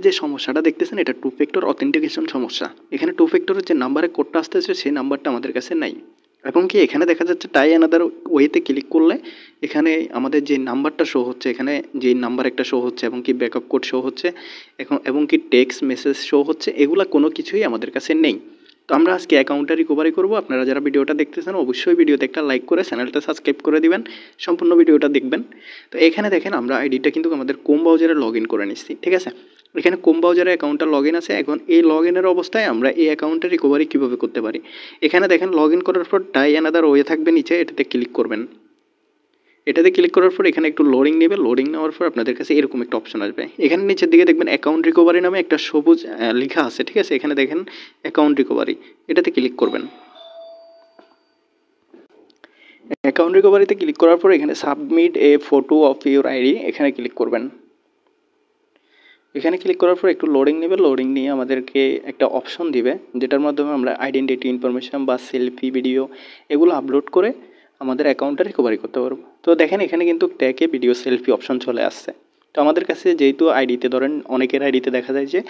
যে সমস্যাটা দেখতেছেন এটা টু ফ্যাক্টর অথেন্টিকেশন সমস্যা। এখানে টু ফ্যাক্টরের যে নাম্বারের কোডটা আসতেছে সেই নাম্বারটা আমাদের কাছে নাই, এবং কি এখানে দেখা যাচ্ছে টাই অ্যানাদার ওয়েতে ক্লিক করলে এখানে আমাদের যে নাম্বারটা শো হচ্ছে, এখানে যে নাম্বার একটা শো হচ্ছে এবং কি ব্যাকআপ কোড শো হচ্ছে এবং কি টেক্সট মেসেজ শো হচ্ছে, এগুলা কোনো কিছুই আমাদের কাছে নেই। তো আমরা আজকে অ্যাকাউন্টটা রিকভারি করবো। আপনারা যারা ভিডিওটা দেখতেছেন অবশ্যই ভিডিওতে একটা লাইক করে চ্যানেলটা সাবস্ক্রাইব করে দিবেন, সম্পূর্ণ ভিডিওটা দেখবেন। তো এখানে দেখেন আমরা আইডিটা কিন্তু আমাদের ক্রোম ব্রাউজারে লগ ইন করে নিচ্ছি, ঠিক আছে। এখানে ক্রোম ব্রাউজারে অ্যাকাউন্টটা লগ ইন আছে। এখন এই লগ ইনের অবস্থায় আমরা এই অ্যাকাউন্টটা রিকভারি কীভাবে করতে পারি, এখানে দেখেন লগ ইন করার পর টাই অ্যানাদার ওয়ে থাকবে নিচে, এটাতে ক্লিক করবেন। এটাতে ক্লিক করার পর এখানে একটু লোডিং নেবে, লোডিং নেওয়ার পর আপনাদের কাছে এরকম একটা অপশন আসবে। এখানে নিচের দিকে দেখবেন অ্যাকাউন্ট রিকভারি নামে একটা সবুজ লেখা আছে, ঠিক আছে। এখানে দেখেন অ্যাকাউন্ট রিকভারি, এটাতে ক্লিক করবেন। অ্যাকাউন্ট রিকভারিতে ক্লিক করার পর এখানে submit A photo of your ID, এখানে ক্লিক করবেন। এখানে ক্লিক করার পর একটু লোডিং নেবে, লোডিং নিয়ে আমাদেরকে একটা অপশন দিবে যেটার মাধ্যমে আমরা আইডেন্টিটি ইনফরমেশন বা সেলফি ভিডিও এগুলো আপলোড করে আমাদের অ্যাকাউন্টটা রিকভারি করতে পারবো। তো দেখেন এখানে কিন্তু ট্যাগে ভিডিও সেলফি অপশন চলে আসছে। তো আমাদের কাছে যেহেতু আইডিতে ধরেন অনেকের আইডিতে দেখা যায় যে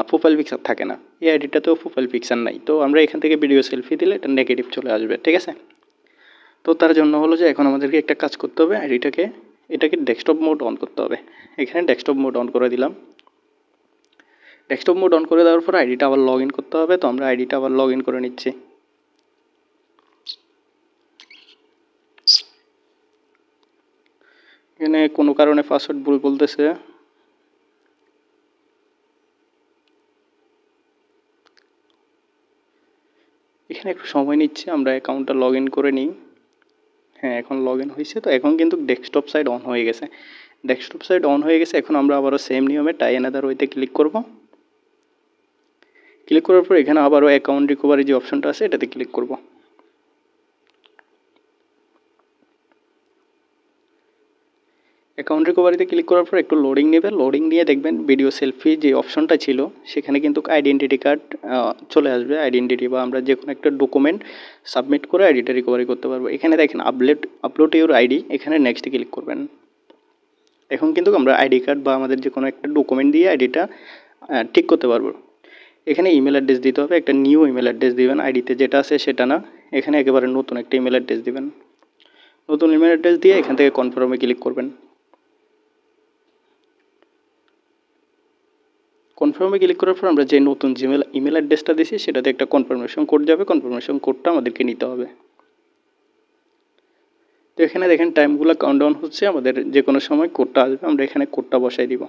প্রোফাইল পিকচার থাকে না, এই আইডিটাতেও প্রোফাইল পিকচার নাই, তো আমরা এখান থেকে ভিডিও সেলফি দিলে এটা নেগেটিভ চলে আসবে, ঠিক আছে। তো তার জন্য হলো যে এখন আমাদেরকে একটা কাজ করতে হবে, এটাকে ডেস্কটপ মোড অন করতে হবে। এখানে ডেস্কটপ মোড অন করে দিলাম। ডেস্কটপ মোড অন করে দেওয়ার পর আইডিটা আবার লগ ইন করতে হবে। তো আমরা আইডিটা আবার লগ ইন করে নিচ্ছি। এখানে কোনো কারণে পাসওয়ার্ড ভুল বলতেছে। এখানে একটু সময় নিচ্ছে, আমরা অ্যাকাউন্টটা লগ ইন করে নিই। হ্যাঁ, এখন লগ ইন হয়েছে। তো এখন কিন্তু ডেস্কটপ সাইড অন হয়ে গেছে। ডেস্কটপ সাইড অন হয়ে গেছে। এখন আমরা আবারও সেম নিয়মে টাই অ্যানাদার ওয়েতে ক্লিক করব। ক্লিক করার পর এখানে আবারও অ্যাকাউন্ট রিকভারি যে অপশনটা আছে এটাতে ক্লিক করব। অ্যাকাউন্ট রিকভারিতে ক্লিক করার পর একটু লোডিং নেবে, লোডিং নিয়ে দেখবেন ভিডিও সেলফি যে অপশনটা ছিল সেখানে কিন্তু আইডেন্টিটি কার্ড চলে আসবে। আইডেন্টিটি বা আমরা যে কোনো একটা ডকুমেন্ট সাবমিট করে আইডিটা রিকভারি করতে পারবো। এখানে দেখেন আপলোড ইউর আইডি, এখানে নেক্সটে ক্লিক করবেন। এখন কিন্তু আমরা আইডি কার্ড বা আমাদের যে কোনো একটা ডকুমেন্ট দিয়ে আইডিটা ঠিক করতে পারবো। এখানে ইমেল অ্যাড্রেস দিতে হবে, একটা নিউ ইমেল অ্যাড্রেস দিবেন, আইডিতে যেটা আছে সেটা না, এখানে একেবারে নতুন একটা ইমেল অ্যাড্রেস দিবেন। নতুন ইমেল অ্যাড্রেস দিয়ে এখান থেকে কনফার্মে ক্লিক করবেন। কনফার্মে ক্লিক করার পর আমরা যে নতুন জিমেল ইমেল অ্যাড্রেসটা দিয়েছি সেটাতে একটা কনফার্মেশন কোড যাবে, কনফার্মেশন কোডটা আমাদেরকে নিতে হবে। তো এখানে দেখেন টাইমগুলো কাউন্টডাউন হচ্ছে, আমাদের যে কোনো সময় কোডটা আসবে, আমরা এখানে কোডটা বসাই দিব।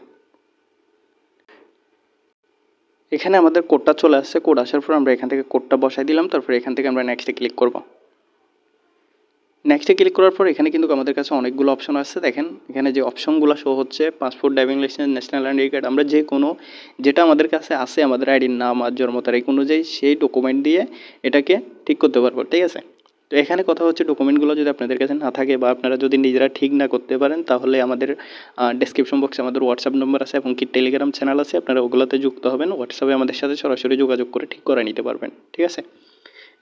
এখানে আমাদের কোডটা চলে আসছে। কোড আসার পর আমরা এখান থেকে কোডটা বসাই দিলাম। তারপর এখান থেকে আমরা নেক্সটে ক্লিক করব। নেক্সটে ক্লিক করার পর এখানে কিন্তু আমাদের কাছে অনেকগুলো অপশন আছে। দেখেন এখানে যে অপশনগুলো শো হচ্ছে passport, driving licence, national identity card, আমরা যে কোনো যেটা আমাদের কাছে আছে আমাদের আইডির নাম আর জন্ম তারিখ অনুযায়ী সেই ডকুমেন্ট দিয়ে এটাকে ঠিক করতে পারবো, ঠিক আছে। তো এখানে কথা হচ্ছে ডকুমেন্টগুলো যদি আপনাদের কাছে না থাকে বা আপনারা যদি নিজেরা ঠিক না করতে পারেন তাহলে আমাদের ডেসক্রিপশন বক্সে আমাদের হোয়াটসঅ্যাপ নম্বর আছে এবং কি টেলিগ্রাম চ্যানেল আছে, আপনারা ওগুলোতে যুক্ত হবেন। হোয়াটসঅ্যাপে আমাদের সাথে সরাসরি যোগাযোগ করে ঠিক করে নিতে পারবেন, ঠিক আছে।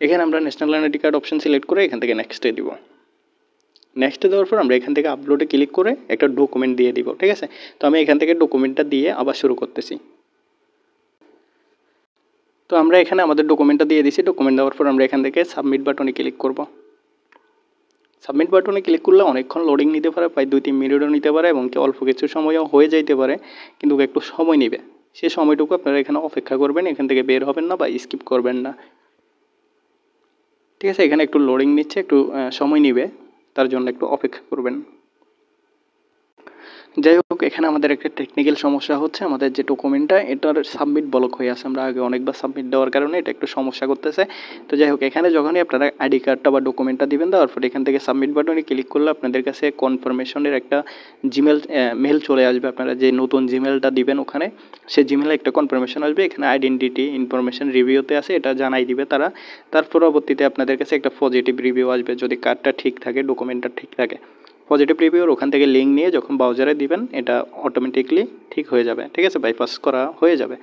এখানে আমরা national identity card option select করে এখান থেকে নেক্সটে দিব। নেক্সটে দেওয়ার পর আমরা এখান থেকে আপলোডে ক্লিক করে একটা ডকুমেন্ট দিয়ে দিব, ঠিক আছে। তো আমি এখান থেকে ডকুমেন্টটা দিয়ে আবার শুরু করতেছি। তো আমরা এখানে আমাদের ডকুমেন্টটা দিয়ে দিছি। ডকুমেন্ট দেওয়ার পর আমরা এখান থেকে সাবমিট বাটনে ক্লিক করব। সাবমিট বাটনে ক্লিক করলে অনেকক্ষণ লোডিং নিতে পারে, প্রায় 2-3 মিনিটও নিতে পারে এবং কি অল্প কিছু সময়ও হয়ে যাইতে পারে, কিন্তু একটু সময় নেবে। সেই সময়টুকু আপনারা এখানে অপেক্ষা করবেন, এখান থেকে বের হবেন না বা স্কিপ করবেন না, ঠিক আছে। এখানে একটু লোডিং নিচ্ছে, একটু সময় নেবে, তার জন্য একটু অপেক্ষা করবেন। যাই হোক, এখানে আমাদের একটা টেকনিক্যাল সমস্যা হচ্ছে, আমাদের যে ডকুমেন্টটা এটার সাবমিট ব্লক হয়ে আছে। আমরা আগে অনেকবার সাবমিট দেওয়ার কারণে এটা একটু সমস্যা করতেছে। তো যাই হোক, এখানে যখনই আপনারা আইডি কার্ডটা বা ডকুমেন্টটা দিবেন, দেওয়ার পর এখান থেকে সাবমিট বাটনে ক্লিক করলে আপনাদের কাছে কনফার্মেশনের একটা জিমেল মেল চলে আসবে। আপনারা যে নতুন জিমেলটা দিবেন ওখানে সেই জিমেলে একটা কনফার্মেশন আসবে। এখানে আইডেন্টিটি ইনফরমেশন রিভিউতে আছে, এটা জানাই দিবে তারা। তার পরবর্তীতে আপনাদের কাছে একটা পজিটিভ রিভিউ আসবে যদি কার্ডটা ঠিক থাকে, ডকুমেন্টটা ঠিক থাকে। পজিটিভ রিভিউর ওখান থেকে লিঙ্ক নিয়ে যখন ব্রাউজারে দিবেন এটা অটোমেটিকলি ঠিক হয়ে যাবে, ঠিক আছে, বাইপাস করা হয়ে যাবে।